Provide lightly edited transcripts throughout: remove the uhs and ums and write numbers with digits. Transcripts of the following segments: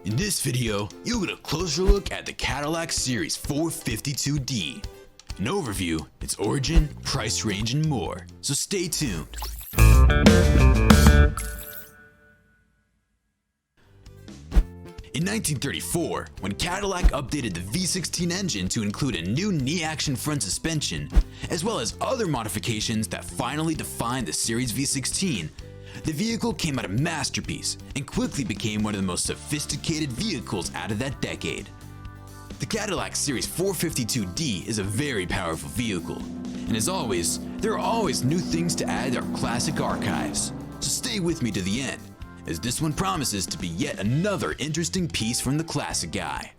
In this video, you'll get a closer look at the Cadillac Series 452D. An overview, its origin, price range, and more, so stay tuned. In 1934, when Cadillac updated the V16 engine to include a new knee-action front suspension, as well as other modifications that finally defined the Series V16, the vehicle came out a masterpiece and quickly became one of the most sophisticated vehicles out of that decade. The Cadillac Series 452D is a very powerful vehicle, and as always, there are always new things to add to our classic archives, so stay with me to the end, as this one promises to be yet another interesting piece from the classic guy.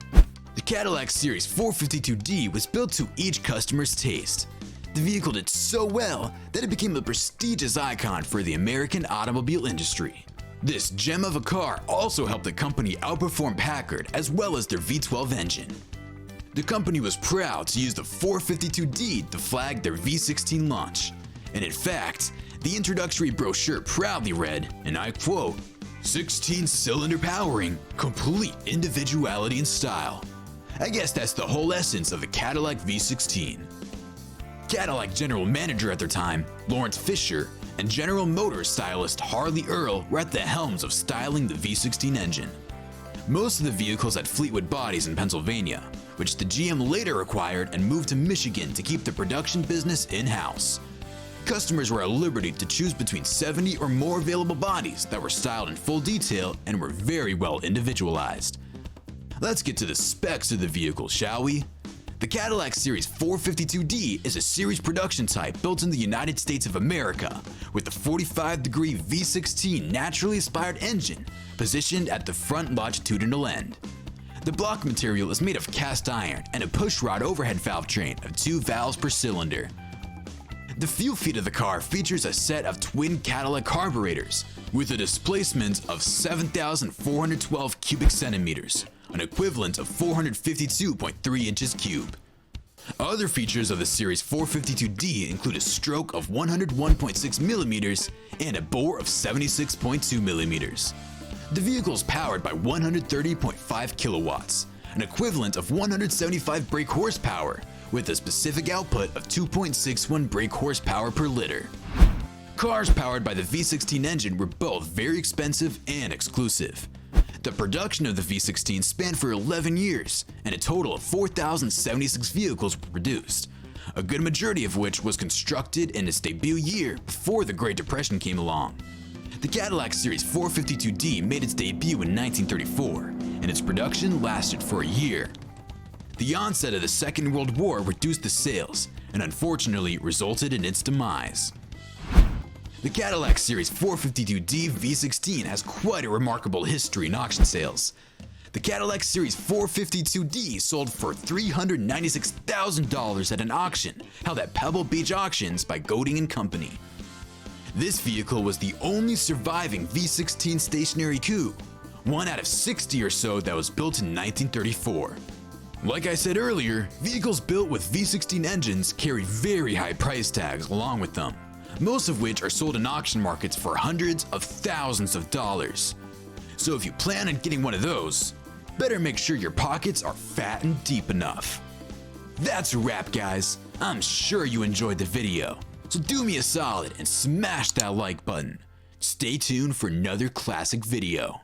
The Cadillac Series 452D was built to each customer's taste. The vehicle did so well that it became a prestigious icon for the American automobile industry. This gem of a car also helped the company outperform Packard as well as their V12 engine. The company was proud to use the 452D to flag their V16 launch, and in fact, the introductory brochure proudly read, and I quote, 16-cylinder powering, complete individuality and style. I guess that's the whole essence of the Cadillac V16. Cadillac general manager at their time, Lawrence Fisher, and General Motors stylist Harley Earl were at the helms of styling the V16 engine. Most of the vehicles had Fleetwood bodies in Pennsylvania, which the GM later acquired and moved to Michigan to keep the production business in-house. Customers were at liberty to choose between 70 or more available bodies that were styled in full detail and were very well individualized. Let's get to the specs of the vehicle, shall we? The Cadillac Series 452D is a series production type built in the United States of America with a 45-degree V16 naturally aspired engine positioned at the front longitudinal end. The block material is made of cast iron and a pushrod overhead valve train of 2 valves per cylinder. The fuel feed of the car features a set of twin Cadillac carburetors with a displacement of 7,412 cubic centimeters, an equivalent of 452.3 inches cube. Other features of the Series 452D include a stroke of 101.6 millimeters and a bore of 76.2 millimeters. The vehicle is powered by 130.5 kilowatts, an equivalent of 175 brake horsepower, with a specific output of 2.61 brake horsepower per liter. Cars powered by the V16 engine were both very expensive and exclusive. The production of the V16 spanned for 11 years, and a total of 4,076 vehicles were produced, a good majority of which was constructed in its debut year before the Great Depression came along. The Cadillac Series 452D made its debut in 1934, and its production lasted for a year. The onset of the Second World War reduced the sales, and unfortunately resulted in its demise. The Cadillac Series 452D V16 has quite a remarkable history in auction sales. The Cadillac Series 452D sold for $396,000 at an auction held at Pebble Beach Auctions by Golding & Company. This vehicle was the only surviving V16 stationary coupe, one out of 60 or so that was built in 1934. Like I said earlier, vehicles built with V16 engines carry very high price tags along with them, most of which are sold in auction markets for hundreds of thousands of dollars. So if you plan on getting one of those, better make sure your pockets are fat and deep enough. That's a wrap, guys. I'm sure you enjoyed the video, so do me a solid and smash that like button. Stay tuned for another classic video.